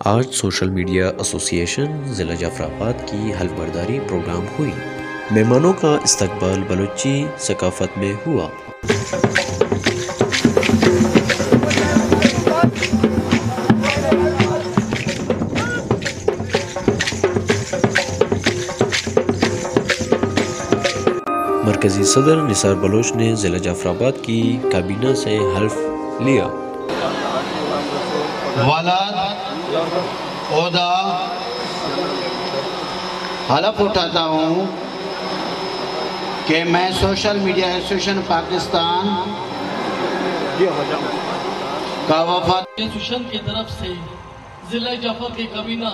آج social media ایسوسی ایشن ضلع جعفر آباد کی حلف برداری پروگرام ہوئی۔ مہمانوں کا استقبال بلوچی ثقافت میں ہوا۔ مرکزی صدر نثار بلوچ نے ضلع جعفر آباد کی کابینہ سے حلف لیا۔ ولاد عہدہ حلف اٹھاتا ہوں کہ میں سوشل میڈیا ایسوسی ایشن پاکستان کا وفد ایسوسی کی طرف سے ضلع جعفر کے کابینہ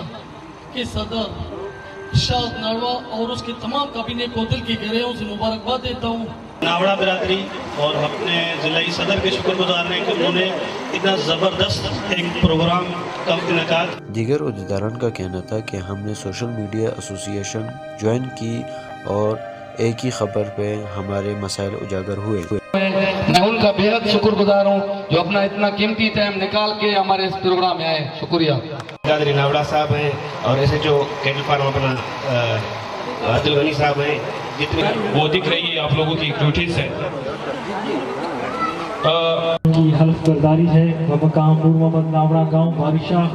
کے صدر شاہد ناڑوا اور اس کے تمام کابینہ کو دل کی گہرائیوں سے مبارکباد دیتا ہوں۔ ناوڑا برادری اور اپنے ضلعی صدر کے شکر گزار ہیں کہ انہوں نے اتنا زبردست ایک پروگرام کا انعقاد۔ دیگر عہدیداران کا کہنا تھا کہ ہم نے سوشل میڈیا ایسوسی ایشن جوائن کی اور ایک ہی خبر پہ ہمارے مسائل اجاگر ہوئے۔ میں ان کا بے حد شکر گزار ہوں جو اپنا اتنا قیمتی ٹائم نکال کے ہمارے اس پروگرام میں آئے۔ شکریہ۔ قادری ناوڑا صاحب ہیں اور ایسے جو کیٹل فارم اپنا عادل غنی صاحب ہیں، جتنے وہ دکھ رہی ہے آپ لوگوں کی ایکٹیویٹیز ہے۔ کی حلف برداری ہے بمقام نور محمد ناوڑا گاؤں بارشاہ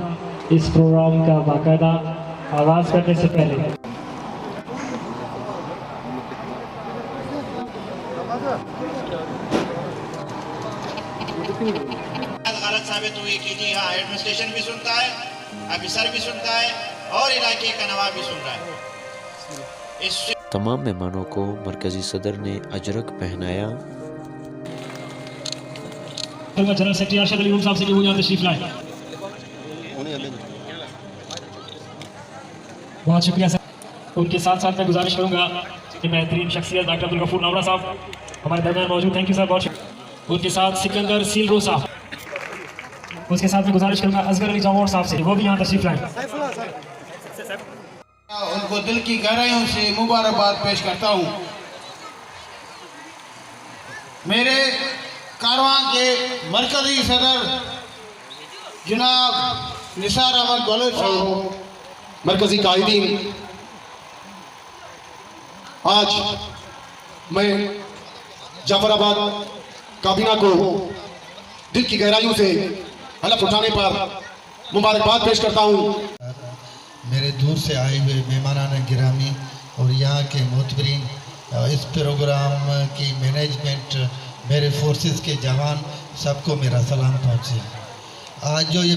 اس پروگرام کا باقاعدہ آغاز کرنے سے پہلے غلط ثابت ہوئی کہ جی ہاں ایڈمنسٹریشن بھی سنتا ہے، آفیسر بھی سنتا ہے اور علاقے کا نواب بھی سن رہا ہے۔ تمام مہمانوں کو مرکزی صدر نے اجرک پہنایا۔ جنرل سیکرٹری ارشد علی صاحب سے کہ وہ یہاں تشریف لائیں۔ بہت شکریہ سر۔ ان کے ساتھ ساتھ میں گزارش کروں گا کہ بہترین شخصیت ڈاکٹر عبدالغفور ناوڑا صاحب ہمارے درمیان موجود۔ تھینک یو سر، بہت شکریہ۔ ان کے ساتھ سکندر سیلرو صاحب، اس کے ساتھ میں گزارش کروں گا اصغر علی جامور صاحب سے وہ بھی یہاں تشریف لائیں۔ ان کو دل کی گہرائیوں سے مبارکباد پیش کرتا ہوں۔ میرے کاروان کے مرکزی صدر جناب نثار احمد بلوچ صاحب، مرکزی قائدین، آج میں جعفر آباد کابینہ کو دل کی گہرائیوں سے حلف اٹھانے پر مبارکباد پیش کرتا ہوں۔ میرے دور سے آئے ہوئے مہمانان گرامی اور یہاں کے معتبرین، اس پروگرام کی مینجمنٹ، میرے فورسز کے جوان، سب کو میرا سلام پہنچے۔ آج جو یہ